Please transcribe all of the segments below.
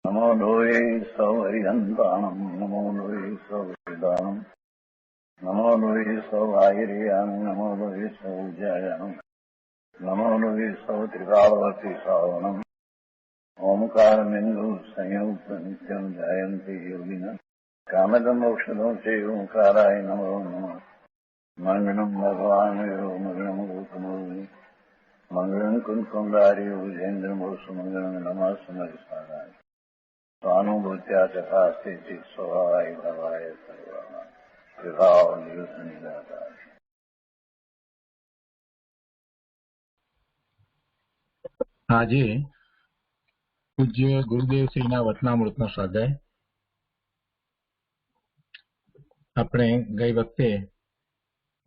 नमो लोये सौहरिहन्ताणम् नमो लोये सौहृदानम् नमो लोये सौभागिर्याम् नमो लोये सौजयानम् नमो लोये सौत्रिकालवती सावनम् ओंकारमिन्दु संयुक्त नित्यम् जयन्ति योगिनः कामदम् मोक्षदम् चैव ओंकाराय नमो नमः मङ्गलम् भगवान् विरो मङ्गलम् गौतमोनि मङ्गलम् कुन्कुण्डारि विजेन्द्रमोसु मङ्गलम् नमः समरिसाराय स्वानुभूत्या तथास्ति चित् स्वभावाय भवाय सर्वः विभाव निरुद्ध निराकार। આજે પૂજ્ય ગુરુદેવશ્રીના વચનામૃતનો સ્વાધ્યાય આપણે ગઈ વખતે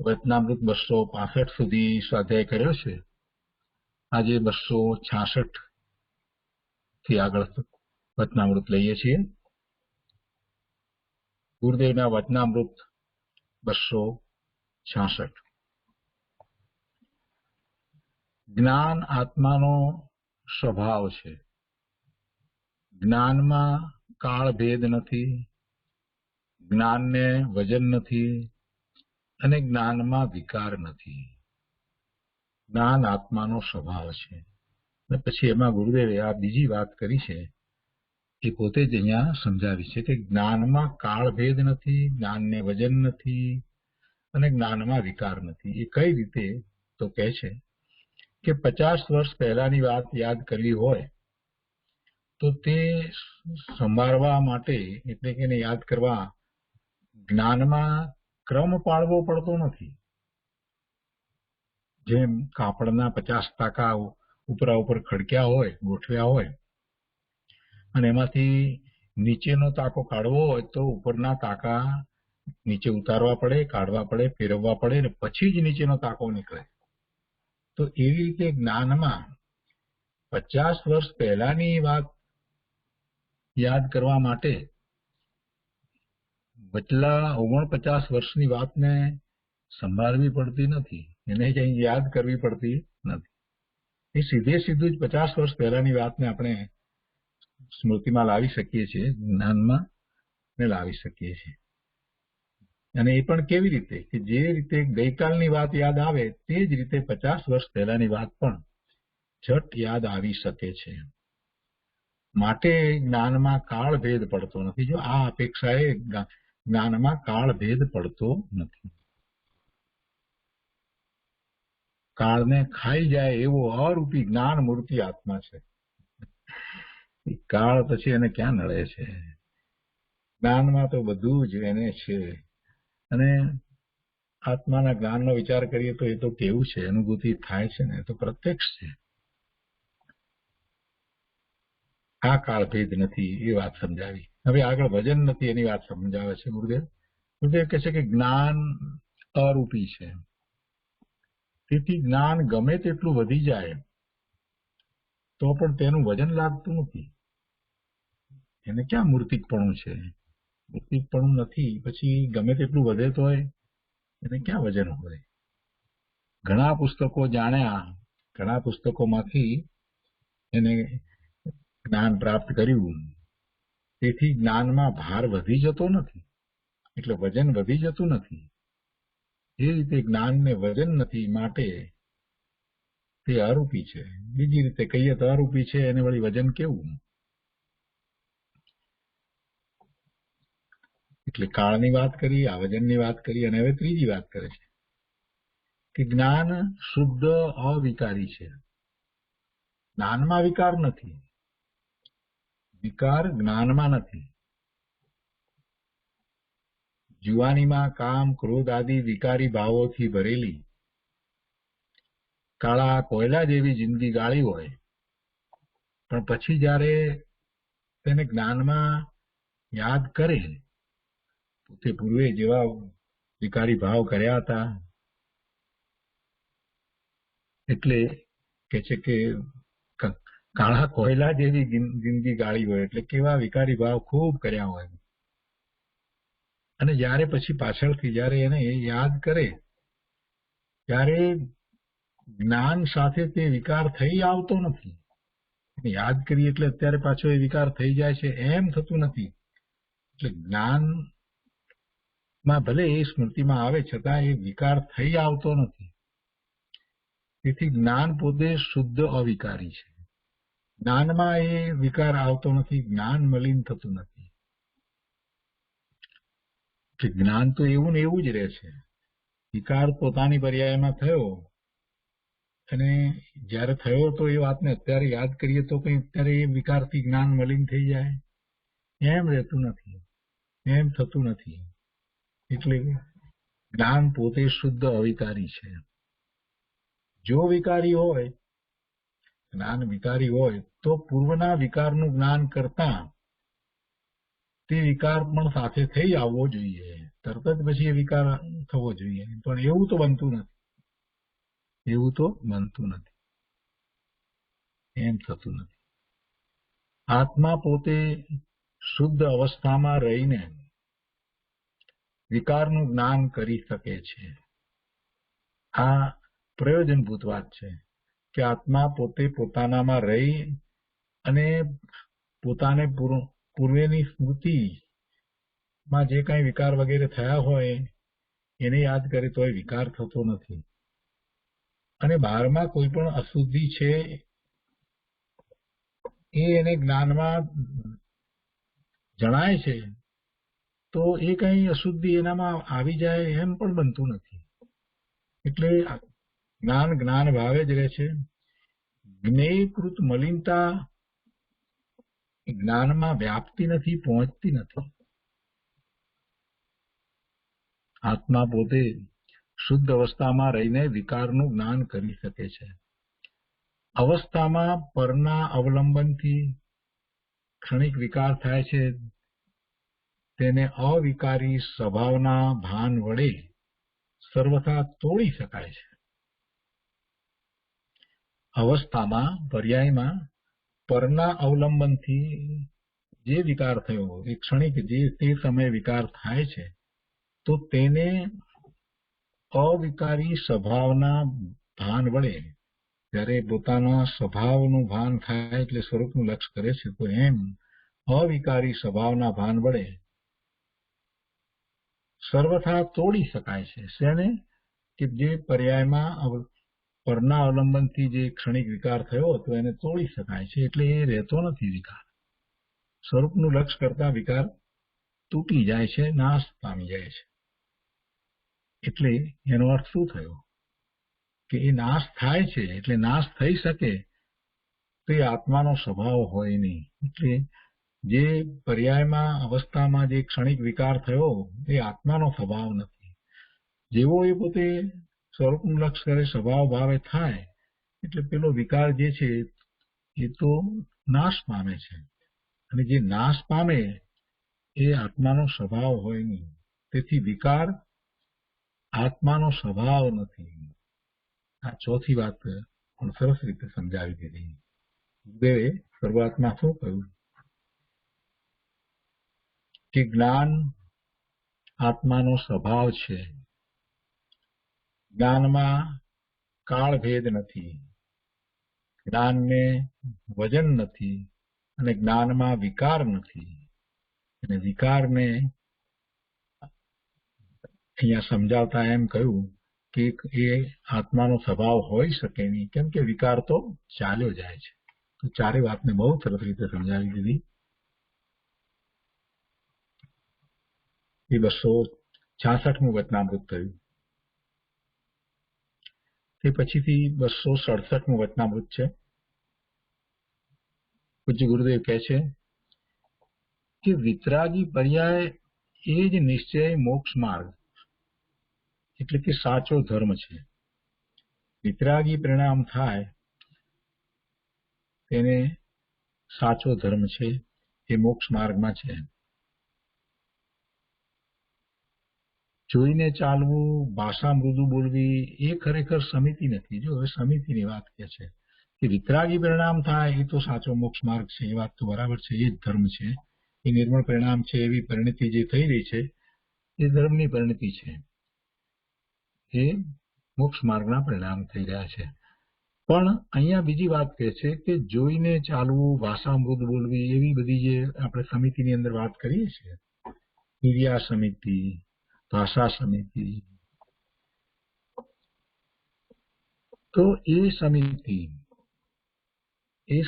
વચનામૃત 265 સુધી સ્વાધ્યાય કર્યો છે. આજે 266 થી આગળ વચનામૃત લઈએ છીએ. ગુરુદેવના વચનામૃત 266. જ્ઞાન આત્માનો સ્વભાવ છે. જ્ઞાનમાં કાળ ભેદ નથી, જ્ઞાનને વજન નથી અને જ્ઞાનમાં વિકાર નથી. જ્ઞાન આત્માનો સ્વભાવ છે. અને પછી એમાં ગુરુદેવે આ બીજી વાત કરી છે એ પોતે જ અહીંયા સમજાવી છે કે જ્ઞાનમાં કાળ ભેદ નથી, જ્ઞાનને વજન નથી અને જ્ઞાનમાં વિકાર નથી. એ કઈ રીતે તો કહે છે કે 50 વર્ષ પહેલાની વાત યાદ કરવી હોય તો તે સંભાળવા માટે એટલે કે એને યાદ કરવા જ્ઞાનમાં ક્રમ પાળવો પડતો નથી. જેમ કાપડના 50 ટાંકા ઉપરા ઉપર ખડક્યા હોય, ગોઠવ્યા હોય અને એમાંથી નીચેનો ટાંકો કાઢવો હોય તો ઉપરના ટાંકા નીચે ઉતારવા પડે, કાઢવા પડે, ફેરવવા પડે અને પછી જ નીચેનો ટાંકો નીકળે. તો એવી રીતે જ્ઞાનમાં 50 વર્ષ પહેલાની વાત યાદ કરવા માટે વચલા 49 વર્ષની વાતને સંભાળવી પડતી નથી, એને કંઈ યાદ કરવી પડતી નથી. એ સીધે સીધું જ 50 વર્ષ પહેલાની વાતને આપણે સ્મૃતિમાં લાવી શકીએ છીએ, જ્ઞાનમાં લાવી શકીએ છીએ. અને એ પણ કેવી રીતે કે જે રીતે ગઈકાલની વાત યાદ આવે તે જ રીતે 50 વર્ષ પહેલાની વાત પણ ઝટ યાદ આવી શકે છે. માટે જ્ઞાનમાં કાળ ભેદ પડતો નથી. જો આ અપેક્ષાએ જ્ઞાનમાં કાળ ભેદ પડતો નથી. કાળને ખાઈ જાય એવો અરૂપી જ્ઞાન મૂર્તિ આત્મા છે. કાળ પછી એને ક્યાં નડે છે? જ્ઞાનમાં તો બધું જ એને છે. અને આત્માના જ્ઞાનનો વિચાર કરીએ તો એ તો કેવું છે, અનુભૂતિ થાય છે ને, એ તો પ્રત્યક્ષ છે. આ કાળભેદ નથી એ વાત સમજાવી. હવે આગળ વજન નથી એની વાત સમજાવે છે ગુરુદેવ. ગુરુદેવ કહે છે કે જ્ઞાન અરૂપી છે. તેથી જ્ઞાન ગમે તેટલું વધી જાય તો પણ તેનું વજન લાગતું નથી. એને ક્યાં મૂર્તિકપણું છે? મૂર્તિકપણું નથી. પછી ગમે તેટલું વધે તો એને ક્યાં વજન હોય? ઘણા પુસ્તકો જાણ્યા, ઘણા પુસ્તકોમાંથી એને જ્ઞાન પ્રાપ્ત કર્યું. તેથી જ્ઞાનમાં ભાર વધી જતો નથી, એટલે વજન વધી જતું નથી. એ રીતે જ્ઞાનને વજન નથી, માટે તે અરૂપી છે. બીજી રીતે કહીએ તો અરૂપી છે એને વળી વજન કેવું? એટલે કાળની વાત કરી, આ વજનની વાત કરી અને હવે ત્રીજી વાત કરે છે કે જ્ઞાન શુદ્ધ અવિકારી છે. જ્ઞાનમાં વિકાર નથી, વિકાર જ્ઞાનમાં નથી. જુવાનીમાં કામ, ક્રોધ આદિ વિકારી ભાવોથી ભરેલી કાળા કોયલા જેવી જિંદગી ગાળી હોય, પણ પછી જયારે તેને જ્ઞાનમાં યાદ કરે, પોતે પૂર્વે જેવા વિકારી ભાવ કર્યા હતા એટલે કે છે કે કાળા કોયલા જેવી જિંદગી ગાળી હોય એટલે કેવા વિકારી ભાવ ખૂબ કર્યા હોય. અને જયારે પછી પાછળથી જયારે એને યાદ કરે ત્યારે જ્ઞાન સાથે તે વિકાર થઈ આવતો નથી. યાદ કરીએ એટલે અત્યારે પાછો એ વિકાર થઈ જાય છે એમ થતું નથી. એટલે જ્ઞાનમાં ભલે એ સ્મૃતિમાં આવે છતાં એ વિકાર થઈ આવતો નથી. તેથી જ્ઞાન પોતે શુદ્ધ અવિકારી છે. જ્ઞાનમાં એ વિકાર આવતો નથી, જ્ઞાન મલિન થતું નથી. જ્ઞાન તો એવું ને એવું જ રહે છે. વિકાર પોતાની પર્યાયમાં થયો અને જયારે થયો તો એ વાતને અત્યારે યાદ કરીએ તો કઈ અત્યારે એ વિકારથી જ્ઞાન મલિન થઈ જાય એમ રહેતું નથી, એમ થતું નથી. એટલે જ્ઞાન પોતે શુદ્ધ અવિકારી છે. જો વિકારી હોય, જ્ઞાન વિકારી હોય તો પૂર્વના વિકારનું જ્ઞાન કરતા તે વિકાર પણ સાથે થઈ આવવો જોઈએ. તરત જ પછી એ વિકાર થવો જોઈએ, પણ એવું તો બનતું નથી. એવું તો બનતું નથી, એમ થતું નથી. આત્મા પોતે શુદ્ધ અવસ્થામાં રહીને વિકારનું જ્ઞાન કરી શકે છે. આ પ્રયોજનભૂત વાત છે કે આત્મા પોતે પોતાનામાં રહી અને પોતાને પૂર્વેની સ્મૃતિમાં જે કાંઈ વિકાર વગેરે થયા હોય એને યાદ કરે તો એ વિકાર થતો નથી. અને બહારમાં કોઈ પણ અશુદ્ધિ છે એ એને જ્ઞાનમાં જણાય છે તો એ કઈ અશુદ્ધિ એનામાં આવી જાય એમ પણ બનતું નથી. એટલે જ્ઞાન જ્ઞાન ભાવે જ રહે છે. જ્ઞેયકૃત મલિનતા જ્ઞાનમાં વ્યાપતી નથી, પહોંચતી નથી. આત્મા પોતે શુદ્ધ અવસ્થામાં રહીને વિકારનું જ્ઞાન કરી શકે છે. અવસ્થામાં પરના અવલંબનથી ક્ષણિક વિકાર થાય છે તેને અવિકારી સ્વભાવના ભાન વડે સર્વથા તોડી શકાય છે. અવસ્થામાં પર્યાયમાં પરના અવલંબનથી જે વિકાર થયો એ ક્ષણિક જે તે સમયે વિકાર થાય છે તો તેને અવિકારી સ્વભાવના ભાન વડે, જ્યારે પોતાના સ્વભાવનું ભાન થાય એટલે સ્વરૂપનું લક્ષ્ય કરે છે તો એમ અવિકારી સ્વભાવના ભાન વડે સર્વથા તોડી શકાય છે. શેને? કે જે પર્યાયમાં પરના અવલંબનથી જે ક્ષણિક વિકાર થયો હતો એને તોડી શકાય છે. એટલે એ રહેતો નથી વિકાર. સ્વરૂપનું લક્ષ્ય કરતા વિકાર તૂટી જાય છે, નાશ પામી જાય છે. એટલે એનો અર્થ શું થયો કે એ નાશ થાય છે એટલે નાશ થઈ શકે તો એ આત્માનો સ્વભાવ હોય નહીં. એટલે જે પર્યાયમાં અવસ્થામાં જે ક્ષણિક વિકાર થયો એ આત્માનો સ્વભાવ નથી. જેવો એ પોતે સ્વરૂપનું લક્ષ્ય કરે સ્વભાવ ભાવે થાય એટલે પેલો વિકાર જે છે એ તો નાશ પામે છે. અને જે નાશ પામે એ આત્માનો સ્વભાવ હોય નહીં. તેથી વિકાર આત્માનો સ્વભાવ નથી. આ ચોથી વાત પણ સરસ રીતે સમજાવી દીધી. ગુરુદેવે શરૂઆતમાં શું કહ્યું કે જ્ઞાન આત્માનો સ્વભાવ છે. જ્ઞાનમાં કાળભેદ નથી, જ્ઞાનને વજન નથી અને જ્ઞાનમાં વિકાર નથી. અને વિકારને અહીંયા સમજાવતા એમ કહ્યું કે એ આત્માનો સ્વભાવ હોઈ શકે નહીં, કેમ કે વિકાર તો ચાલ્યો જાય છે. તો ચારે વાતને બહુ સરસ રીતે સમજાવી દીધી. એ 266મું વચનામૃત થયું. તે પછીથી 267મું વચનામૃત છે. પૂજ્ય ગુરુદેવ કહે છે કે વિતરાગી પર્યાય એ જ નિશ્ચય મોક્ષ માર્ગ એટલે કે સાચો ધર્મ છે. વિતરાગી પરિણામ થાય તેને સાચો ધર્મ છે, એ મોક્ષ માર્ગમાં છે. જોઈને ચાલવું, ભાષા મૃદુ બોલવી એ ખરેખર સમિતિ નથી. જો હવે સમિતિની વાત કહે છે કે વિતરાગી પરિણામ થાય એ તો સાચો મોક્ષ માર્ગ છે. એ વાત તો બરાબર છે, એ જ ધર્મ છે. એ નિર્મળ પરિણામ છે. એવી પરિણતિ જે થઈ રહી છે એ ધર્મની પરિણતિ છે. એ મોક્ષ માર્ગના પરિણામ થઈ રહ્યા છે. પણ અહીંયા બીજી વાત કહે છે કે જોઈને ચાલવું, ભાષામૃત બોલવી, એવી બધી જે આપણે સમિતિની અંદર વાત કરીએ છીએ, ક્રિયા સમિતિ, ભાષા સમિતિ, તો એ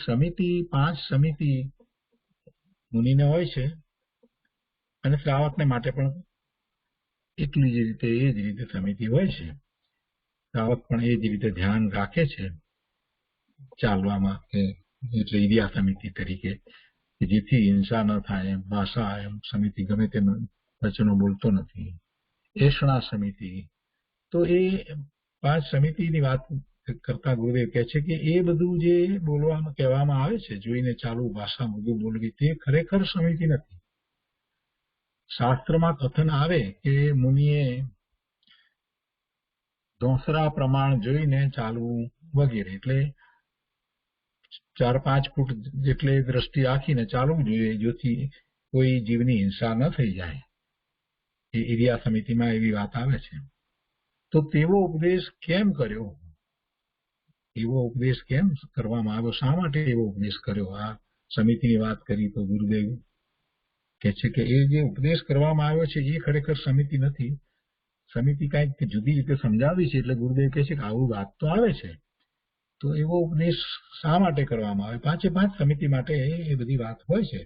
સમિતિ 5 સમિતિ મુનિને હોય છે અને શ્રાવકને માટે પણ એટલી જ રીતે એ જ રીતે સમિતિ હોય છે. શ્રાવક પણ એ જ રીતે ધ્યાન રાખે છે ચાલવામાં, એટલે ક્રિયા સમિતિ તરીકે, જેથી હિંસા ન થાય એમ. ભાષા એમ સમિતિ ગમે તેમ વચનો બોલતો નથી. એષણા સમિતિ, તો એ 5 સમિતિની વાત કરતા ગુરુદેવ કહે છે કે એ બધું જે બોલવામાં કહેવામાં આવે છે, જોઈને ચાલવું, ભાષા બધું બોલવી, તે ખરેખર સમિતિ નથી. શાસ્ત્રમાં કથન આવે કે મુનિએ ધોંસરા પ્રમાણ જોઈને ચાલવું વગેરે, એટલે 4-5 ફૂટ જેટલે દ્રષ્ટિ રાખીને ચાલવું જોઈએ, જેથી કોઈ જીવની હિંસા ન થઈ જાય. એ ક્રિયા સમિતિમાં એવી વાત આવે છે. તો તેવો ઉપદેશ કેમ કર્યો? એવો ઉપદેશ કેમ કરવામાં આવ્યો? શા માટે એવો ઉપદેશ કર્યો? આ સમિતિની વાત કરી તો ગુરુદેવ કહે છે કે એ જે ઉપદેશ કરવામાં આવ્યો છે એ ખરેખર સમિતિ નથી. સમિતિ કાંઈક જુદી રીતે સમજાવી છે, એટલે ગુરુદેવ કહે છે કે આવું વાત તો આવે છે, તો એવો ઉપદેશ શા માટે કરવામાં આવે? 5 સમિતિ માટે એ બધી વાત હોય છે.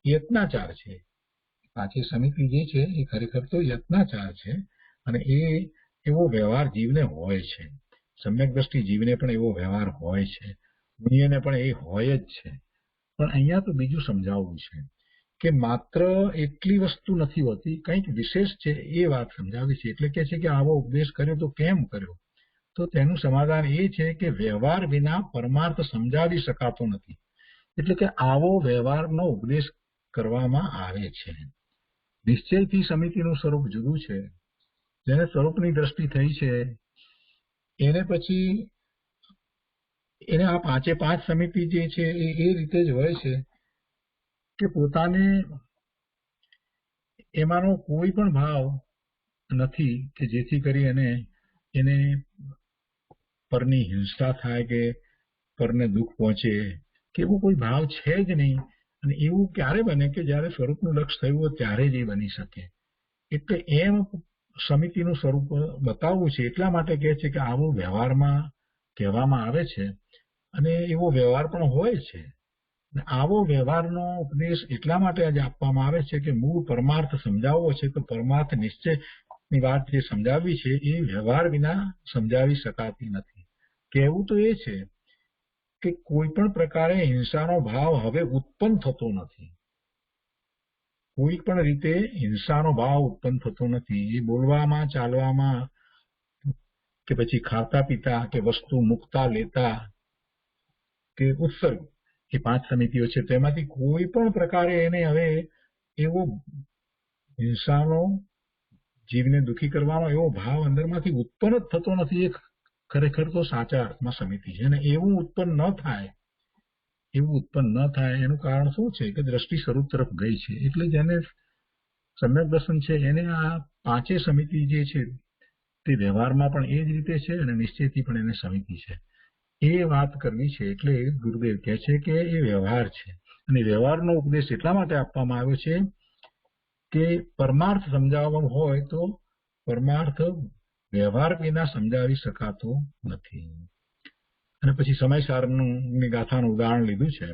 યત્નાચાર છે. 5 સમિતિ જે છે એ ખરેખર તો યત્નાચાર છે, અને એ એવો વ્યવહાર જીવને હોય છે. સમ્યક દ્રષ્ટિ જીવને પણ એવો વ્યવહાર હોય છે, મુનિઓને પણ એ હોય જ છે. પણ અહીંયા તો બીજું સમજાવવું છે કે માત્ર એટલી વસ્તુ નથી હોતી, કંઈક વિશેષ છે એ વાત સમજાવી છે. એટલે કે છે કે આવો ઉપદેશ કર્યો તો કેમ કર્યો? તો તેનું સમાધાન એ છે કે વ્યવહાર વિના પરમાર્થ સમજાવી શકાતો નથી. એટલે કે આવો વ્યવહારનો ઉપદેશ કરવામાં આવે છે. નિશ્ચયથી સમિતિનું સ્વરૂપ જુદું છે. જેને સ્વરૂપની દ્રષ્ટિ થઈ છે એને પછી એને આ 5 સમિતિ જે છે એ રીતે જ હોય છે કે પોતાને એમાંનો કોઈ પણ ભાવ નથી કે જેથી કરી એને પરની હિંસા થાય કે પરને દુઃખ પહોંચે, કે એવો કોઈ ભાવ છે જ નહીં. અને એવું ક્યારે બને કે જ્યારે સ્વરૂપનું લક્ષ થયું હોય ત્યારે જ એ બની શકે. એટલે એમ સમિતિનું સ્વરૂપ બતાવવું છે. એટલા માટે કહે છે કે આવો વ્યવહારમાં કહેવામાં આવે છે, અને એવો વ્યવહાર પણ હોય છે. આવો વ્યવહારનો ઉપદેશ એટલા માટે આજે આપવામાં આવે છે કે મૂળ પરમાર્થ સમજાવવો છે, તો પરમાર્થ નિશ્ચયની વાત જે સમજાવવી છે એ વ્યવહાર વિના સમજાવી શકાતી નથી. કહેવું તો એ છે કે કોઈ પણ પ્રકારે હિંસાનો ભાવ હવે ઉત્પન્ન થતો નથી. કોઈ પણ રીતે હિંસાનો ભાવ ઉત્પન્ન થતો નથી. એ બોલવામાં, ચાલવામાં, કે પછી ખાતા પીતા, કે વસ્તુ મૂકતા લેતા, કે ઉત્સર્ગ, એ 5 સમિતિઓ છે તેમાંથી કોઈ પણ પ્રકારે એને હવે એવો હિંસાનો, જીવને દુઃખી કરવાનો એવો ભાવ અંદરમાંથી ઉત્પન્ન જ થતો નથી. એ ખરેખર તો સાચા અર્થમાં સમિતિ છે. અને એવું ઉત્પન્ન ન થાય એનું કારણ શું છે કે દ્રષ્ટિ સ્વરૂપ તરફ ગઈ છે. એટલે જેને સમ્યક દર્શન છે એને આ 5 સમિતિ જે છે તે વ્યવહારમાં પણ એ જ રીતે છે, અને નિશ્ચયથી પણ એને સમિતિ છે એ વાત કરવી છે. એટલે ગુરુદેવ કહે છે કે એ વ્યવહાર છે, અને વ્યવહારનો ઉપદેશ એટલા માટે આપવામાં આવ્યો છે કે પરમાર્થ સમજાવવાનો હોય તો પરમાર્થ વ્યવહાર વિના સમજાવી શકાતો નથી. અને પછી સમયસારની ગાથાનું ઉદાહરણ લીધું છે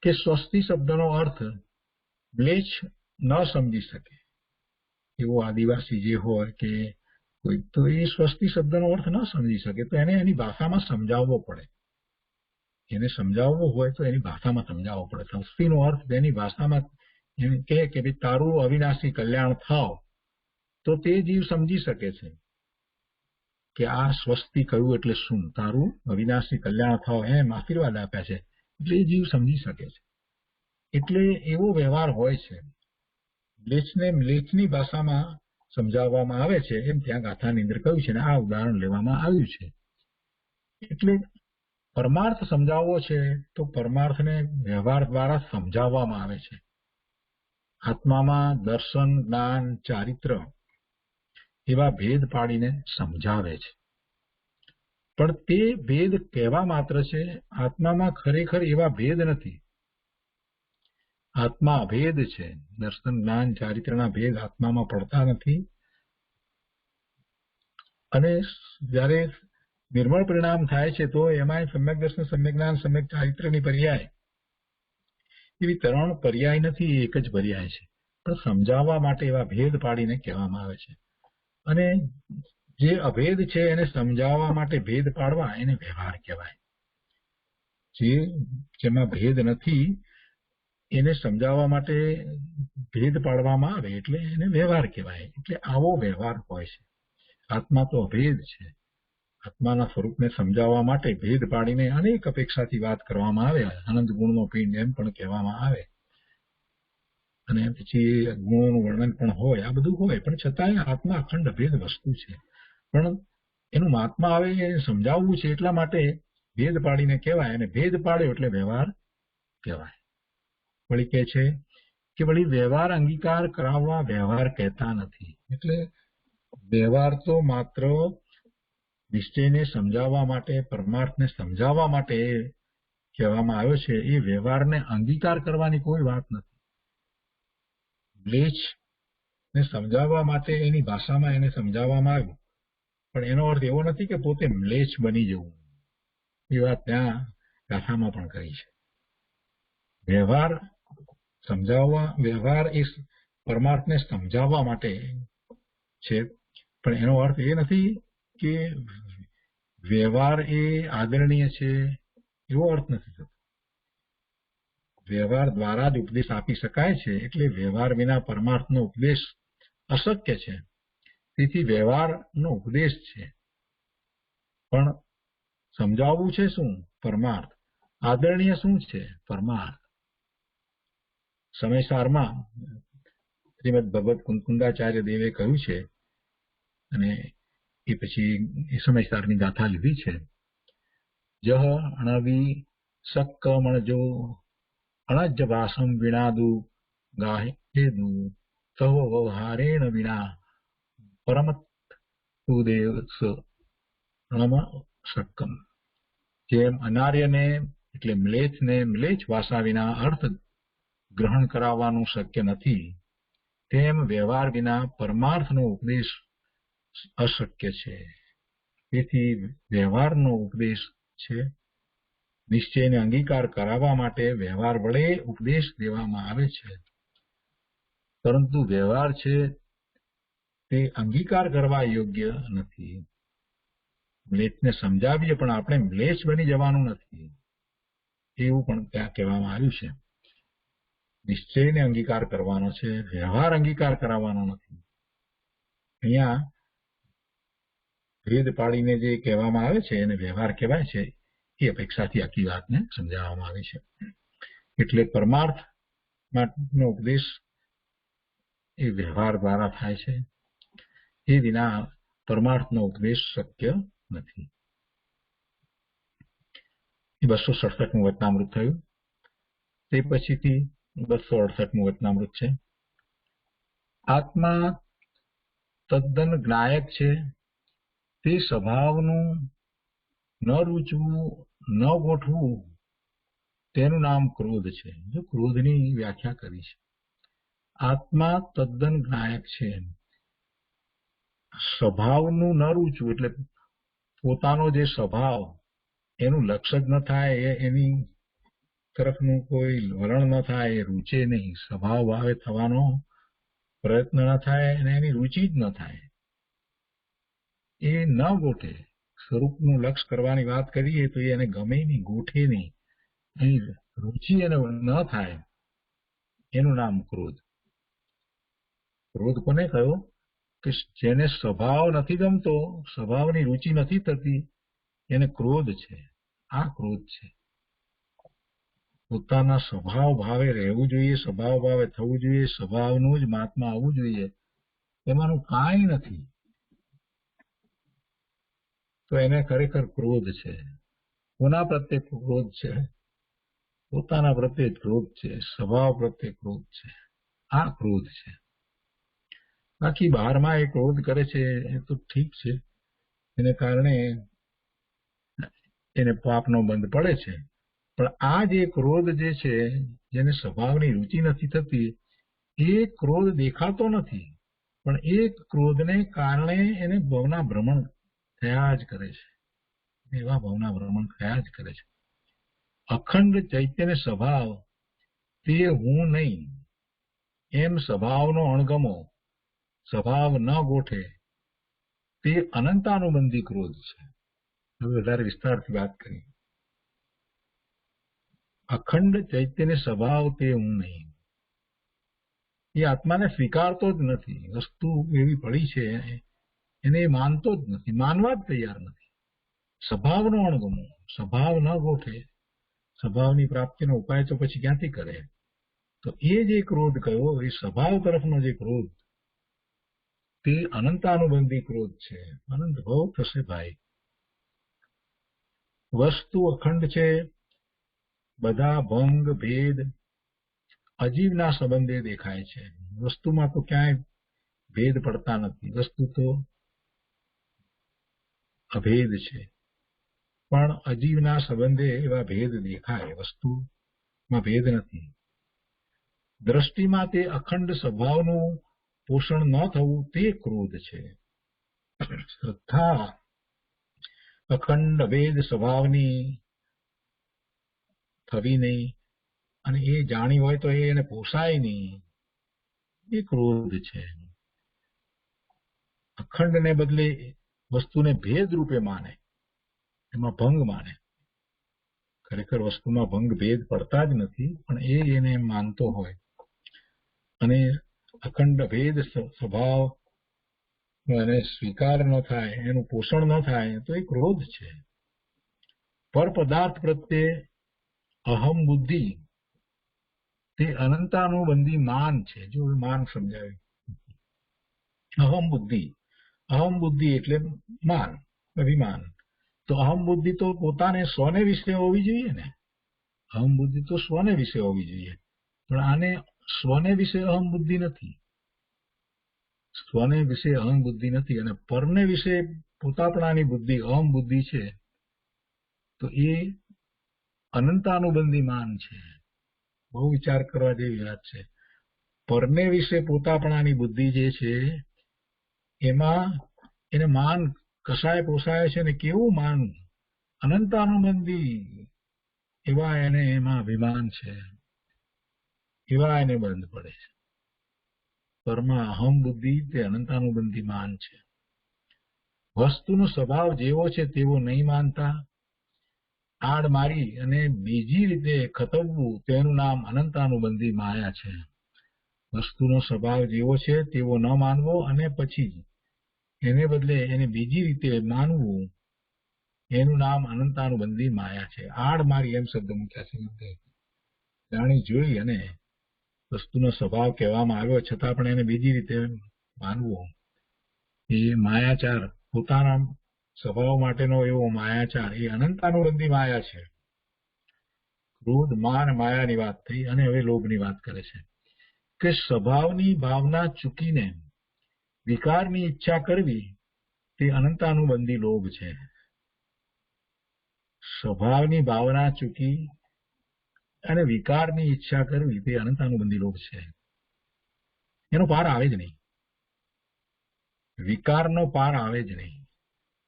કે સ્વસ્તિ શબ્દનો અર્થ મ્લેચ્છ ન સમજી શકે એવો આદિવાસી જે હોય કે કોઈ, તો એ સ્વસ્તિ શબ્દનો અર્થ ન સમજી શકે તો એને એની ભાષામાં સમજાવવો પડે. એને સમજાવવો હોય તો એની ભાષામાં સમજાવવો પડે. સ્વસ્તિનો અર્થ એની ભાષામાં એમ કહે કે ભાઈ તારું અવિનાશી કલ્યાણ થાવ, તો તે જીવ સમજી શકે છે કે આ સ્વસ્તિ કહ્યું એટલે શું, તારું અવિનાશી કલ્યાણ થાવ, એમ આશીર્વાદ આપ્યા છે, એટલે એ જીવ સમજી શકે છે. એટલે એવો વ્યવહાર હોય છે. મ્લેચ્છને મ્લેચ્છની ભાષામાં સમજાવવામાં આવે છે, એમ ત્યાં ગાથાની અંદર કહ્યું છે, અને આ ઉદાહરણ લેવામાં આવ્યું છે. એટલે પરમાર્થ સમજાવવો છે તો પરમાર્થને વ્યવહાર દ્વારા સમજાવવામાં આવે છે. આત્મામાં દર્શન, જ્ઞાન, ચારિત્ર એવા ભેદ પાડીને સમજાવે છે. પણ તે ભેદ કહેવા માત્ર છે. આત્મામાં ખરેખર એવા ભેદ નથી. આત્મા અભેદ છે. દર્શન, જ્ઞાન, ચારિત્રના ભેદ આત્મામાં પડતા નથી. અને જ્યારે નિર્મળ પરિણામ થાય છે તો એમાં સમ્યક દર્શન, સમ્યક જ્ઞાન, સમ્યક ચારિત્રની પર્યાય એવી 3 પર્યાય નથી, એક જ પર્યાય છે. પણ સમજાવવા માટે એવા ભેદ પાડીને કહેવામાં આવે છે. અને જે અભેદ છે એને સમજાવવા માટે ભેદ પાડવા એને વ્યવહાર કહેવાય. જેમાં ભેદ નથી એને સમજાવવા માટે ભેદ પાડવામાં આવે એટલે એને વ્યવહાર કહેવાય. એટલે આવો વ્યવહાર હોય છે. આત્મા તો અભેદ છે. આત્માના સ્વરૂપને સમજાવવા માટે ભેદ પાડીને અનેક અપેક્ષાથી વાત કરવામાં આવે. આનંદ ગુણનો પિંડ એમ પણ કહેવામાં આવે. અને પછી ગુણોનું વર્ણન પણ હોય, આ બધું હોય, પણ છતાંય આત્મા અખંડ અભેદ વસ્તુ છે. પણ એનું મહાત્મા આવે એને સમજાવવું છે એટલા માટે ભેદ પાડીને કહેવાય. અને ભેદ પાડ્યો એટલે વ્યવહાર કહેવાય. વળી કહે છે કે વળી વ્યવહાર અંગીકાર કરાવવા વ્યવહાર કહેતા નથી. એટલે વ્યવહાર તો માત્ર નિશ્ચયને સમજાવવા માટે, પરમાર્થને સમજાવવા માટે કહેવામાં આવ્યો છે. એ વ્યવહારને અંગીકાર કરવાની કોઈ વાત નથી. મ્લેચ્છને સમજાવવા માટે એની ભાષામાં એને સમજાવવામાં આવ્યું, પણ એનો અર્થ એવો નથી કે પોતે મ્લેચ્છ બની જવું. એ વાત ત્યાં ગાથામાં પણ કરી છે. વ્યવહાર સમજાવવા, વ્યવહાર એ પરમાર્થને સમજાવવા માટે છે, પણ એનો અર્થ એ નથી કે વ્યવહાર એ આદરણીય છે, એવો અર્થ નથી થતો. વ્યવહાર દ્વારા જ ઉપદેશ આપી શકાય છે, એટલે વ્યવહાર વિના પરમાર્થનો ઉપદેશ અશક્ય છે. તેથી વ્યવહારનો ઉપદેશ છે, પણ સમજાવવું છે શું? પરમાર્થ. આદરણીય શું છે? પરમાર્થ. સમયસારમાં શ્રીમદ ભગવત કુંકુંદાચાર્ય દેવે કહ્યું છે, અને એ પછી એ સમયસારની ગાથા લીધી છે. જહ અણવી સક્ક મણજો અણજ વાસમ વિણાદુ ગાહેદુ સહો વ્યવહારેણ વિના પરમત સુદેવ નમ સક્કમ. જેમ અનાર્યને એટલે મ્લેચ્છને મ્લેચ્છ ભાષા વિના અર્થ ગ્રહણ કરાવવાનું શક્ય નથી, તેમ વ્યવહાર વિના પરમાર્થનો ઉપદેશ અશક્ય છે. તેથી વ્યવહારનો ઉપદેશ છે. નિશ્ચયને અંગીકાર કરાવવા માટે વ્યવહાર વડે ઉપદેશ દેવામાં આવે છે, પરંતુ વ્યવહાર છે તે અંગીકાર કરવા યોગ્ય નથી. મ્લેચ્છને સમજાવીએ પણ આપણે મ્લેચ્છ બની જવાનું નથી, એવું પણ ત્યાં કહેવામાં આવ્યું છે. નિશ્ચયને અંગીકાર કરવાનો છે, વ્યવહાર અંગીકાર કરાવવાનો નથી. અહીંયા ભેદ પાડીને જે કહેવામાં આવે છે એને વ્યવહાર કહેવાય છે. એ અપેક્ષાથી આખી વાતને સમજાવવામાં આવી છે. એટલે પરમાર્થ નો ઉપદેશ એ વ્યવહાર દ્વારા થાય છે. એ વિના પરમાર્થનો ઉપદેશ શક્ય નથી. એ 267મું વચનામૃત થયું. તે પછીથી 268મું વચનામૃત છે. આત્મા તદ્દન જ્ઞાયક છે. તે સ્વભાવનું ન રૂચવું, ન ગોઠવું, તેનું નામ ક્રોધ છે. જો ક્રોધની વ્યાખ્યા કરી છે. આત્મા તદ્દન જ્ઞાયક છે. સ્વભાવનું ન રૂચવું એટલે પોતાનો જે સ્વભાવ એનું લક્ષ જ ન થાય, એની તરફનું કોઈ વલણ ન થાય, એ રૂચે નહીં, સ્વભાવ ભાવે થવાનો પ્રયત્ન ન થાય અને એની રુચિ જ ન થાય, એ ન ગોઠે. સ્વરૂપનું લક્ષ કરવાની વાત કરીએ તો એને ગમે નહીં, ગોઠે નહીં, અહીં રુચિ એને ન થાય, એનું નામ ક્રોધ. ક્રોધ કોને કહ્યો? કે જેને સ્વભાવ નથી ગમતો, સ્વભાવની રુચિ નથી થતી, એને ક્રોધ છે. આ ક્રોધ છે. પોતાના સ્વભાવ ભાવે રહેવું જોઈએ, સ્વભાવ ભાવે થવું જોઈએ, સ્વભાવનું જ મહાત્મા આવવું જોઈએ, એમાંનું કાંઈ નથી, તો એને ખરેખર ક્રોધ છે. કોના પ્રત્યે ક્રોધ છે? પોતાના પ્રત્યે ક્રોધ છે, સ્વભાવ પ્રત્યે ક્રોધ છે. આ ક્રોધ છે. બાકી બહારમાં એ ક્રોધ કરે છે એ તો ઠીક છે, એને કારણે એને પાપનો બંધ પડે છે. પણ આ જે ક્રોધ જે છે, જેને સ્વભાવની રુચિ નથી થતી, એ ક્રોધ દેખાતો નથી, પણ એ ક્રોધને કારણે એને ભવના ભ્રમણ થયા જ કરે છે. એવા ભવના ભ્રમણ થયા જ કરે છે. અખંડ ચૈતન્ય સ્વભાવ તે હું નહીં, એમ સ્વભાવનો અણગમો, સ્વભાવ ન ગોઠે, તે અનંતાનુબંધી ક્રોધ છે. હવે વધારે વિસ્તારથી વાત કરી. અખંડ ચૈતન્ય સ્વભાવ તે હું નહીં, એ આત્માને સ્વીકારતો જ નથી. વસ્તુ એવી પડી છે એને માનતો જ નથી, માનવા જ તૈયાર નથી. સ્વભાવનો અણગમો, સ્વભાવ ન ગોઠે, સ્વભાવની પ્રાપ્તિનો ઉપાય તો પછી ક્યાંથી કરે? તો એ જે ક્રોધ કયો, એ સ્વભાવ તરફનો જે ક્રોધ, તે અનંતાનુબંધી ક્રોધ છે. અનંત ભાવ થશે ભાઈ. વસ્તુ અખંડ છે, બધા ભંગ ભેદ અજીવના સંબંધે દેખાય છે. વસ્તુમાં તો ક્યાંય ભેદ પડતા નથી, વસ્તુ તો અભેદ છે, પણ અજીવના સંબંધે એવા ભેદ દેખાય, વસ્તુમાં ભેદ નથી. દ્રષ્ટિમાં તે અખંડ સ્વભાવનું પોષણ ન થવું તે ક્રોધ છે. શ્રદ્ધા અખંડ અભેદ સ્વભાવની થવી નહીં, અને એ જાણી હોય તો એને પોસાય નહીં, એ ક્રોધ છે. અખંડને બદલે વસ્તુને ભેદ રૂપે માને, એમાં ભંગ માને. ખરેખર વસ્તુમાં ભંગ ભેદ પડતા જ નથી, પણ એને માનતો હોય અને અખંડ ભેદ સ્વભાવ એને સ્વીકાર ન થાય, એનું પોષણ ન થાય, તો એ ક્રોધ છે. પર પદાર્થ પ્રત્યે અહમ બુદ્ધિ તે અનંતાનુબંધી માન છે. જો માન સમજાવ્યું. અહમ બુદ્ધિ એટલે માન, અભિમાન. તો અહમ બુદ્ધિ તો પોતાને સ્વને વિશે હોવી જોઈએ ને. અહમ બુદ્ધિ તો સ્વને વિશે હોવી જોઈએ, પણ આને સ્વને વિશે અહમ બુદ્ધિ નથી. સ્વને વિશે અહમ બુદ્ધિ નથી, અને પરને વિશે પોતાપણાની બુદ્ધિ અહમ બુદ્ધિ છે. તો એ અનંતાનુબંધી માન છે. બહુ વિચાર કરવા જેવી વાત છે. પરને વિશે પોતાપણાની બુદ્ધિ જે છે, એમાં એને માન કસાય પોસાય છે, ને કેવું માન, અનંતાનુબંધી એવા એને એમાં અભિમાન છે, એવા એને બંધ પડે છે. પરમાં અહમ બુદ્ધિ તે અનંતાનુબંધી માન છે. વસ્તુનો સ્વભાવ જેવો છે તેવો નહીં માનતા, આડ મારી અને બીજી રીતે ખતવવું, તેનું નામ અનંતાનુબંધી માયા છે. વસ્તુનો સ્વભાવ જેવો છે તેવો ન માનવો, અને પછી એને બદલે એને બીજી રીતે માનવું, એનું નામ અનંતાનુબંધી માયા છે. આડ મારી એમ શબ્દ મૂક્યા છે. જાણી જોઈ અને વસ્તુનો સ્વભાવ કહેવામાં આવ્યો છતાં પણ એને બીજી રીતે માનવો, એ માયાચાર, પોતાના સ્વભાવ માટેનો એવો માયાચાર, એ અનંતાનુબંધી માયા છે. ક્રોધ માન માયાની વાત થઈ, અને હવે લોભની વાત કરે છે કે સ્વભાવની ભાવના ચૂકીને વિકારની ઈચ્છા કરવી તે અનંતાનુબંધી લોભ છે. સ્વભાવની ભાવના ચૂકી અને વિકારની ઈચ્છા કરવી તે અનંતાનુબંધી લોભ છે. એનો પાર આવે જ નહીં, વિકારનો પાર આવે જ નહીં.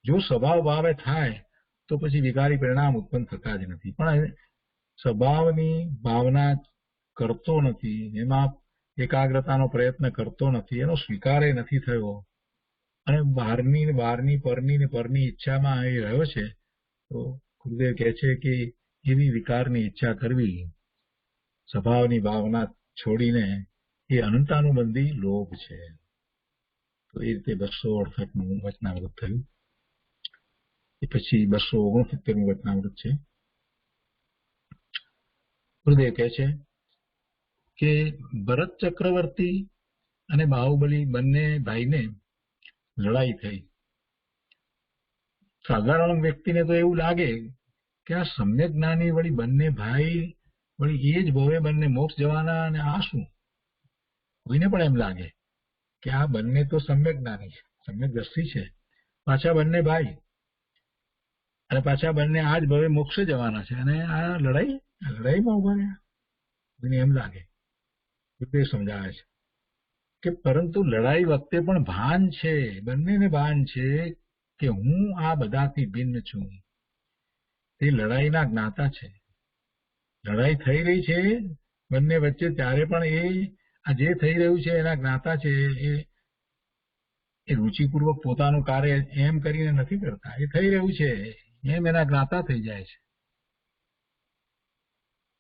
જો સ્વભાવ ભાવે થાય તો પછી વિકારી પરિણામ ઉત્પન્ન થતા જ નથી. પણ સ્વભાવની ભાવના કરતો નથી, એમાં એકાગ્રતાનો પ્રયત્ન કરતો નથી, એનો સ્વીકાર નથી થયો, અને બહારની પરની ઈચ્છામાં એ રહ્યો છે, તો ગુરુદેવ કહે છે કે એવી વિકારની ઈચ્છા કરવી, સ્વભાવની ભાવના છોડીને, એ અનંતાનુબંધી લોભ છે. તો એ રીતે 268નું વચનામૃત થયું. એ પછી 269નું વચનામૃત છે. ગુરુદેવ કહે છે કે ભરત ચક્રવર્તી અને બાહુબલી બંને ભાઈને લડાઈ થઈ. સાધારણ વ્યક્તિને તો એવું લાગે કે આ સમ્યક જ્ઞાની વળી બંને ભાઈ વળી એ જ ભવે બંને મોક્ષ જવાના, અને આ શું? કોઈને પણ એમ લાગે કે આ બંને તો સમ્યક જ્ઞાની છે, સમ્યક દ્રષ્ટિ છે, પાછા બંને ભાઈ, અને પાછા બંને આ જ ભવે મોક્ષે જવાના છે, અને આ લડાઈમાં ઉભા રહ્યા. એને એમ લાગે તે સમજાવે છે કે પરંતુ લડાઈ વખતે પણ ભાન છે, બંનેને ભાન છે કે હું આ બધાથી ભિન્ન છું. તે લડાઈના જ્ઞાતા છે. લડાઈ થઈ રહી છે બંને વચ્ચે, ત્યારે પણ એ આ જે થઈ રહ્યું છે એના જ્ઞાતા છે. એ રુચિપૂર્વક પોતાનું કાર્ય એમ કરીને નથી કરતા, એ થઈ રહ્યું છે એમ એના જ્ઞાતા થઈ જાય છે.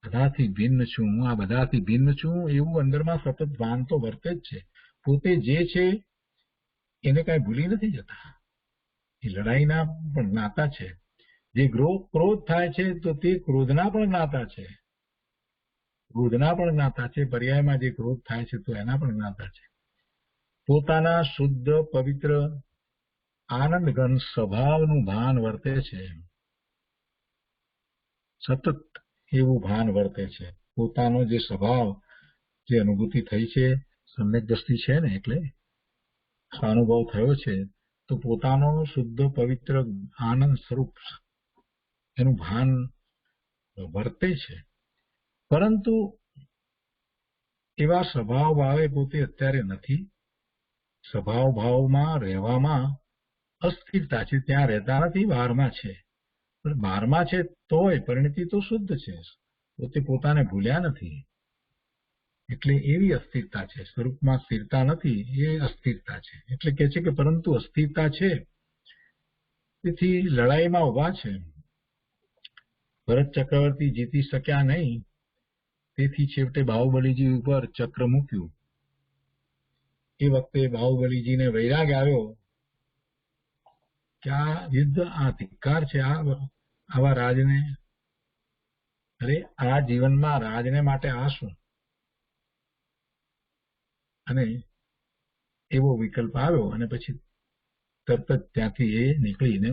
બધાથી ભિન્ન છું, હું આ બધાથી ભિન્ન છું એવું અંદરમાં સતત ભાન તો વર્તે જ છે. પોતે જે છે એને કઈ ભૂલી નથી જતા. એ લડાઈના પણ જ્ઞાતા છે. જે ક્રોધ થાય છે તો તે ક્રોધના પણ જ્ઞાતા છે. ક્રોધના પણ જ્ઞાતા છે. પર્યાયમાં જે ક્રોધ થાય છે તો એના પણ જ્ઞાતા છે. પોતાના શુદ્ધ પવિત્ર આનંદ ઘન સ્વભાવનું ભાન વર્તે છે. સતત એવું ભાન વર્તે છે. પોતાનો જે સ્વભાવ, જે અનુભૂતિ થઈ છે, સમ્યક દ્રષ્ટિ છે ને, એટલે અનુભવ થયો છે, તો પોતાનો શુદ્ધ પવિત્ર આનંદ સ્વરૂપ એનું ભાન વર્તે છે. પરંતુ એવા સ્વભાવ ભાવે પોતે અત્યારે નથી. સ્વભાવ ભાવમાં રહેવામાં અસ્થિરતા છે. ત્યાં રહેતા નથી, બહારમાં છે. પણ બહારમાં છે તોય પરિણતિ તો શુદ્ધ છે. પોતે પોતાને ભૂલ્યા નથી, એટલે એવી અસ્થિરતા છે. સ્વરૂપમાં સ્થિરતા નથી, એ અસ્થિરતા છે. એટલે કે છે કે પરંતુ અસ્થિરતા છે, તેથી લડાઈમાં ઉભા છે. ભરત ચક્રવર્તી જીતી શક્યા નહીં, તેથી છેવટે બાહુબલીજી ઉપર ચક્ર મૂક્યું. એ વખતે બાહુબલીજીને વૈરાગ આવ્યો કે આ યુદ્ધ, આ ધિક્કાર છે આવા રાજને. અરે આ જીવનમાં રાજને માટે આ શું? અને એવો વિકલ્પ આવ્યો, અને પછી તરત જ ત્યાંથી એ નીકળીને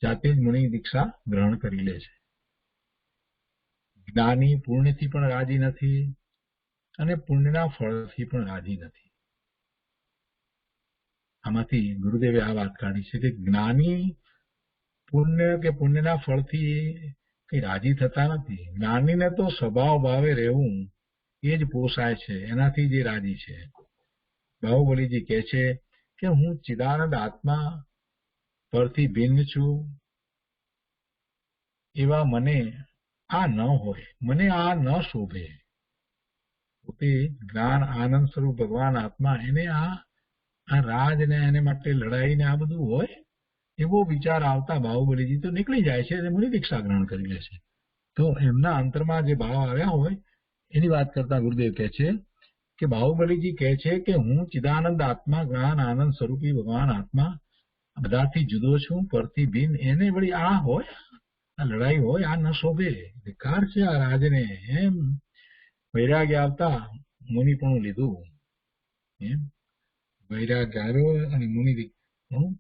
જાતે જ મુનિ દીક્ષા ગ્રહણ કરી લે છે. જ્ઞાની પુણ્યથી પણ રાજી નથી અને પુણ્યના ફળથી પણ રાજી નથી. આમાંથી ગુરુદેવે આ વાત કાઢી છે કે જ્ઞાની પુણ્ય કે પુણ્યના ફળથી કઈ રાજી થતા નથી. જ્ઞાનીને તો સ્વભાવ ભાવે રહેવું એ જ પોસાય છે, એનાથી જે રાજી છે. બાહુબલીજી કહે છે કે હું ચિદાનંદ આત્મા પરથી ભિન્ન છું, એવા મને આ ન હોય, મને આ ન શોભે. પોતે જ્ઞાન આનંદ સ્વરૂપ ભગવાન આત્મા, એને આ રાજ ને એને માટે લડાઈ ને આ બધું હોય, એવો વિચાર આવતા બાહુબલીજી તો નીકળી જાય છે અને મુનિ દીક્ષા ગ્રહણ કરી લે છે. તો એમના અંતરમાં જે ભાવ આવ્યા હોય એની વાત કરતા ગુરુદેવ કહે છે કે બાહુબલીજી કહે છે કે હું ચિદાનંદ આત્મા, જ્ઞાન આનંદ સ્વરૂપી ભગવાન આત્મા, બધાથી જુદો છું, પરથી ભિન્ન. એને વળી આ હોય, આ લડાઈ હોય, આ ન શોભે. વિકાર છે આ રાજને. એમ વૈરાગ્ય આવતા મુનિપણું લીધું. એમ વૈરાગ્ય આવ્યો અને મુનિ દીક્ષાનું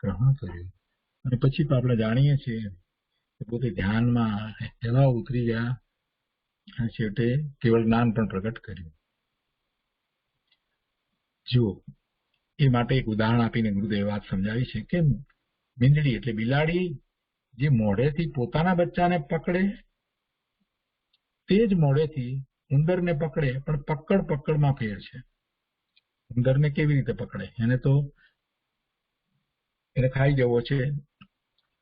ગ્રહણ કર્યું. અને પછી તો આપણે જાણીએ છીએ કે પોતે ધ્યાનમાં એવા ઉતરી ગયા અને છેવટે કેવળ જ્ઞાન પણ પ્રગટ કર્યું. જુઓ, એ માટે એક ઉદાહરણ આપીને ગુરુદેવ વાત સમજાવી છે કે મીંડળી એટલે બિલાડી જે મોઢેથી પોતાના બચ્ચાને પકડે, તે જ મોઢેથી ઉંદરને પકડે, પણ પકડમાં ફેર છે. ઉંદરને કેવી રીતે પકડે? એને ખાઈ જવો છે,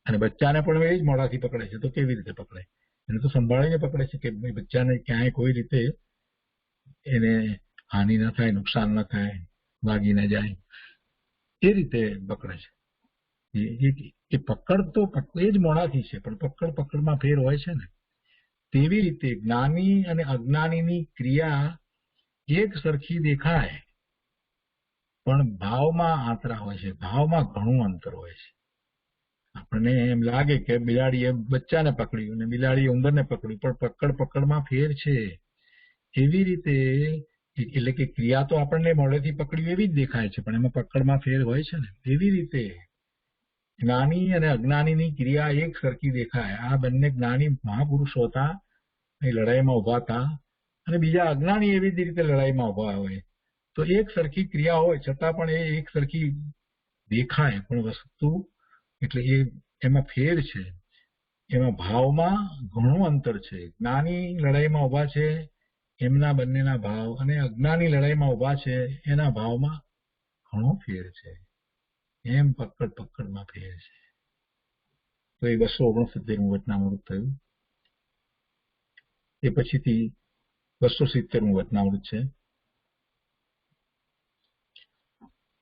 અને બચ્ચાને પણ એ જ મોઢાથી પકડે છે, તો કેવી રીતે પકડે? એને તો સંભાળીને પકડે છે કે બચ્ચાને ક્યાંય કોઈ રીતે એને હાનિ ન થાય, નુકસાન ન થાય, વાગી ન જાય, એ રીતે પકડે છે. એ પકડ તો એ જ મોઢાથી છે, પણ પકડમાં ફેર હોય છે ને. તેવી રીતે જ્ઞાની અને અજ્ઞાનીની ક્રિયા એક સરખી દેખાય, પણ ભાવમાં આંતરા હોય છે, ભાવમાં ઘણું અંતર હોય છે. આપણને એમ લાગે કે બિલાડીએ બચ્ચાને પકડ્યું અને બિલાડીએ ઉંદરને પકડ્યું, પણ પકડમાં ફેર છે. એવી રીતે એટલે કે ક્રિયા તો આપણને મોઢેથી પકડ્યું એવી જ દેખાય છે, પણ એમાં પકડમાં ફેર હોય છે ને. એવી રીતે જ્ઞાની અને અજ્ઞાનીની ક્રિયા એક સરખી દેખાય. આ બંને જ્ઞાની મહાપુરુષો હતા, એ લડાઈમાં ઉભા હતા, અને બીજા અજ્ઞાની એવી જ રીતે લડાઈમાં ઉભા હોય. તો એક સરખી ક્રિયા હોય છતાં પણ એ એક સરખી દેખાય, પણ વસ્તુ એટલે એમાં ફેર છે, એમાં ભાવમાં ઘણું અંતર છે. જ્ઞાની લડાઈમાં ઉભા છે એમના બંનેના ભાવ અને અજ્ઞાની લડાઈમાં ઉભા છે એના ભાવમાં ઘણો ફેર છે. એમ પકડમાં ફેર છે. તો એ 269મું વચનામૃત થયું. એ પછીથી 270મું વચનામૃત છે.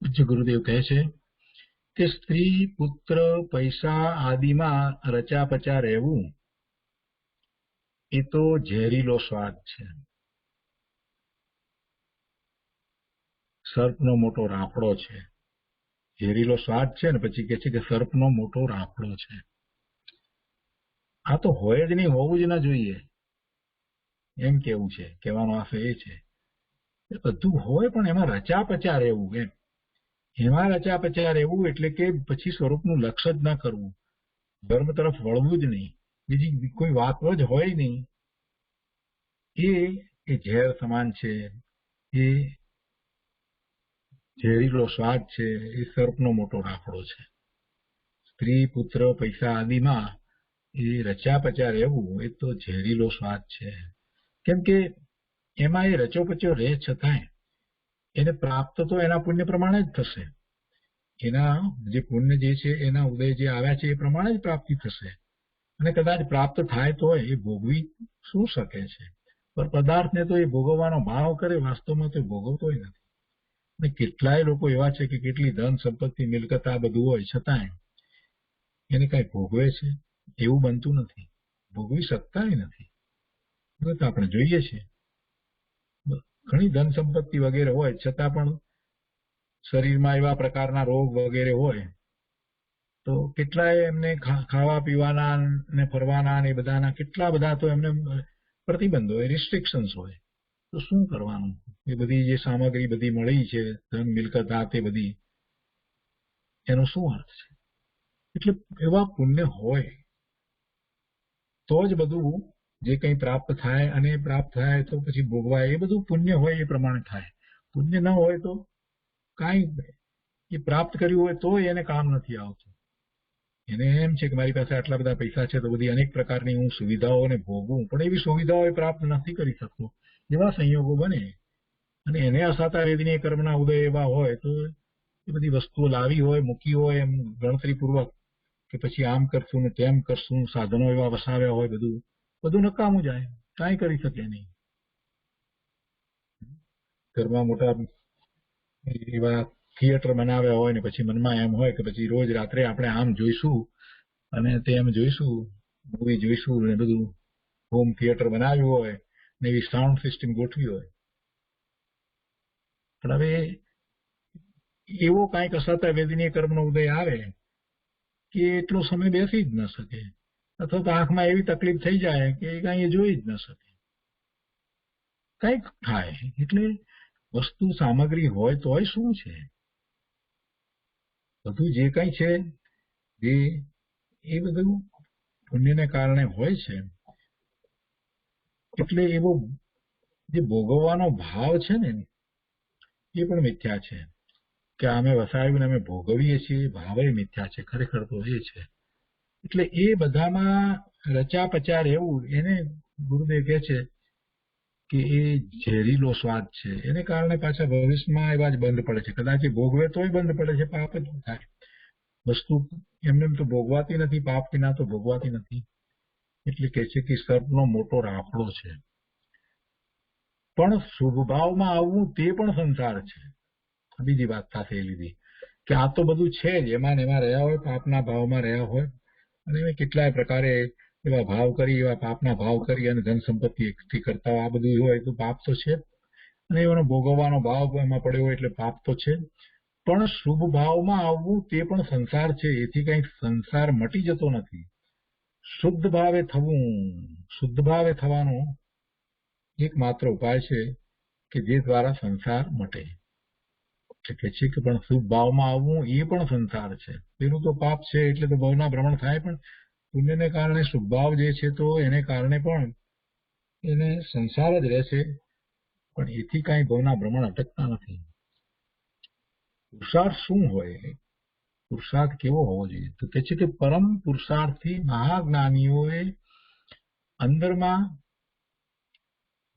પૂજ્ય ગુરુદેવ કહે છે કે સ્ત્રી, પુત્ર, પૈસા આદિમાં રચાપચા રહેવું એ તો ઝેરીલો સ્વાદ છે. સર્પનો મોટો રાફડો છે. ઝેરીલો સ્વાદ છે ને પછી કહે છે કે સર્પનો મોટો રાફડો છે. આ તો હોય જ નહીં, હોવું જ ના જોઈએ એમ કેવું છે. કહેવાનો આશય એ છે બધું હોય પણ એમાં રચાપચા રહેવું. એમાં રચાપચા રહેવું એટલે કે પછી સ્વરૂપનું લક્ષ્ય જ ના કરવું, ધર્મ તરફ વળવું જ નહીં, બીજી કોઈ વાત જ હોય નહીં. એ ઝેર સમાન છે, એ ઝેરીલો સ્વાદ છે, એ સર્પનો મોટો રાફડો છે. સ્ત્રી, પુત્ર, પૈસા આદિમાં એ રચાપચા રહેવું એ તો ઝેરીલો સ્વાદ છે. કેમ કે એમાં એ રચોપચો રહે છતાંય એને પ્રાપ્ત તો એના પુણ્ય પ્રમાણે જ થશે. એના જે પુણ્ય જે છે એના ઉદય જે આવ્યા છે એ પ્રમાણે જ પ્રાપ્તિ થશે. અને કદાચ પ્રાપ્ત થાય તો એ ભોગવી શું શકે છે? પણ પદાર્થને તો એ ભોગવવાનો ભાવ કરે, વાસ્તવમાં તો ભોગવતો નથી. અને કેટલાય લોકો એવા છે કે કેટલી ધન સંપત્તિ મિલકત આ બધું હોય છતાંય એને કઈ ભોગવે છે એવું બનતું નથી, ભોગવી શકતા નથી. તો આપણે જોઈએ છીએ ઘણી ધન સંપત્તિ વગેરે હોય છતાં પણ શરીરમાં એવા પ્રકારના રોગ વગેરે હોય તો કેટલાય એમને ખાવા પીવાના ને ફરવાના ને બધાના કેટલા બધા તો એમને પ્રતિબંધ હોય, રિસ્ટ્રિક્શન્સ હોય. તો શું કરવાનું? એ બધી જે સામગ્રી બધી મળી છે, ધન મિલકત આ તે બધી, એનો શું અર્થ છે? એટલે એવા પુણ્ય હોય તો જ બધું જે કંઈ પ્રાપ્ત થાય, અને પ્રાપ્ત થાય તો પછી ભોગવાય, એ બધું પુણ્ય હોય એ પ્રમાણે થાય. પુણ્ય ન હોય તો કાંઈ એ પ્રાપ્ત કર્યું હોય તો એને કામ નથી આવતું. એને એમ છે કે મારી પાસે આટલા બધા પૈસા છે તો બધી અનેક પ્રકારની હું સુવિધાઓને ભોગવું, પણ એવી સુવિધાઓ એ પ્રાપ્ત નથી કરી શકતો. એવા સંયોગો બને અને એને અસાતા વેદનીય કર્મના ઉદય એવા હોય તો એ બધી વસ્તુઓ લાવી હોય, મૂકી હોય એમ ગણતરીપૂર્વક, કે પછી આમ કરશું ને તેમ કરશું, સાધનો એવા વસાવ્યા હોય, બધું નકામું જાય, કાંઈ કરી શકે નહીં. ઘરમાં મોટા એવા થિયેટર બનાવ્યા હોય ને પછી મનમાં એમ હોય કે પછી રોજ રાત્રે આપણે આમ જોઈશું અને તેમ જોઈશું, મૂવી જોઈશું ને બધું હોમ થિયેટર બનાવ્યું હોય ને એવી સાઉન્ડ સિસ્ટમ ગોઠવી હોય. પણ હવે એવો કાંઈક અસાતા વેદનીય કર્મનો ઉદય આવે કે એટલો સમય બેસી જ ન શકે, અથવા તો આંખમાં એવી તકલીફ થઈ જાય કે કાંઈ જોઈ જ ન શકે, કંઈક થાય. એટલે વસ્તુ સામગ્રી હોય તોય શું છે? બધું જે કંઈ છે એ બધું પુણ્યને કારણે હોય છે. એટલે એવો જે ભોગવવાનો ભાવ છે ને એ પણ મિથ્યા છે. કે અમે વસાવ્યું ને અમે ભોગવીએ છીએ, ભાવે મિથ્યા છે, ખરેખર તો એ છે. એટલે એ બધામાં રચાપચા રહેવું, એને ગુરુદેવ કહે છે કે એ ઝેરીલો સ્વાદ છે. એને કારણે પાછા ભવિષ્યમાં એવા જ બંધ પડે છે. કદાચ એ ભોગવે તોય બંધ પડે છે, પાપ જ થાય. વસ્તુ એમને તો ભોગવાતી નથી, પાપ વિના તો ભોગવાતી નથી. એટલે કહે છે કે સર્પનો મોટો રાફડો છે. પણ શુભ ભાવમાં આવવું તે પણ સંસાર છે. બીજી વાત સાથે એ લીધી કે આ તો બધું છે જ, એમાં ને એમાં રહ્યા હોય, પાપના ભાવમાં રહ્યા હોય, અને કેટલાય પ્રકારે એવા ભાવ કરી, એવા પાપના ભાવ કરી અને ધન સંપત્તિ એકઠી કરતા હોય, આ બધું હોય તો પાપ તો છે. અને એનો ભોગવવાનો ભાવ એમાં પડ્યો હોય એટલે પાપ તો છે. પણ શુભ ભાવમાં આવવું તે પણ સંસાર છે. એથી કંઈ સંસાર મટી જતો નથી. શુદ્ધ ભાવે થવું, શુદ્ધ ભાવે થવાનો એકમાત્ર ઉપાય છે કે જે દ્વારા સંસાર મટે. એટલે છે કે પણ શુભ ભાવમાં આવવું એ પણ સંસાર છે. પેલું તો પાપ છે એટલે તો ભાવના ભ્રમણ થાય, પણ પુણ્યને કારણે શુભ ભાવ જે છે તો એને કારણે પણ એને સંસાર જ રહેશે. પણ એથી કાંઈ ભાવના ભ્રમણ અટકતા નથી. પુરુષાર્થ શું હોય? પુરુષાર્થ કેવો હોવો જોઈએ? તો કે છે કે પરમ પુરુષાર્થથી મહાજ્ઞાનીઓએ અંદરમાં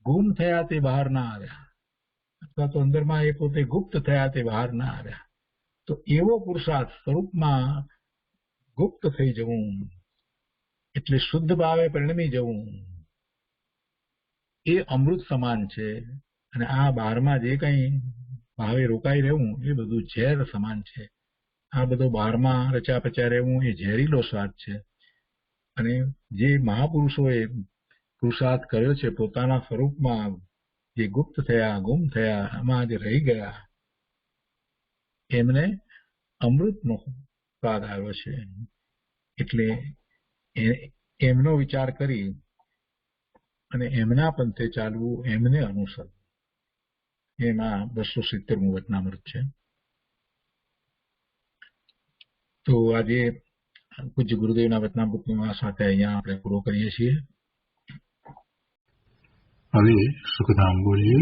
ગુમ થયા તે બહાર ના આવ્યા, અથવા તો અંદરમાં એ પોતે ગુપ્ત થયા તે બહાર ના આવ્યા. તો એવો પુરુષાર્થ સ્વરૂપમાં ગુપ્ત થઈ જવું, એટલે શુદ્ધ ભાવે પરિણમી જવું, એ અમૃત સમાન છે. અને આ બહારમાં જે કંઈ ભાવે રોકાઈ રહેવું એ બધું ઝેર સમાન છે. આ બધો બહારમાં રચા પચા રહેવું એ ઝેરીલો સ્વાદ છે. અને જે મહાપુરુષોએ પુરુષાર્થ કર્યો છે પોતાના સ્વરૂપમાં, જે ગુપ્ત થયા, ગુમ થયા, આમાં જે રહી ગયા, એમને અમૃતનો સ્વાદ આવ્યો છે. એટલે એમનો વિચાર કરી અને એમના પંથે ચાલવું, એમને અનુસરવું. એમાં 270મું વચનામૃત છે. તો આજે પૂજ્ય ગુરુદેવના વચનામૃતની સાથે અહીંયા આપણે પૂરો કરીએ છીએ. હવે સુખધામ બોલીએ.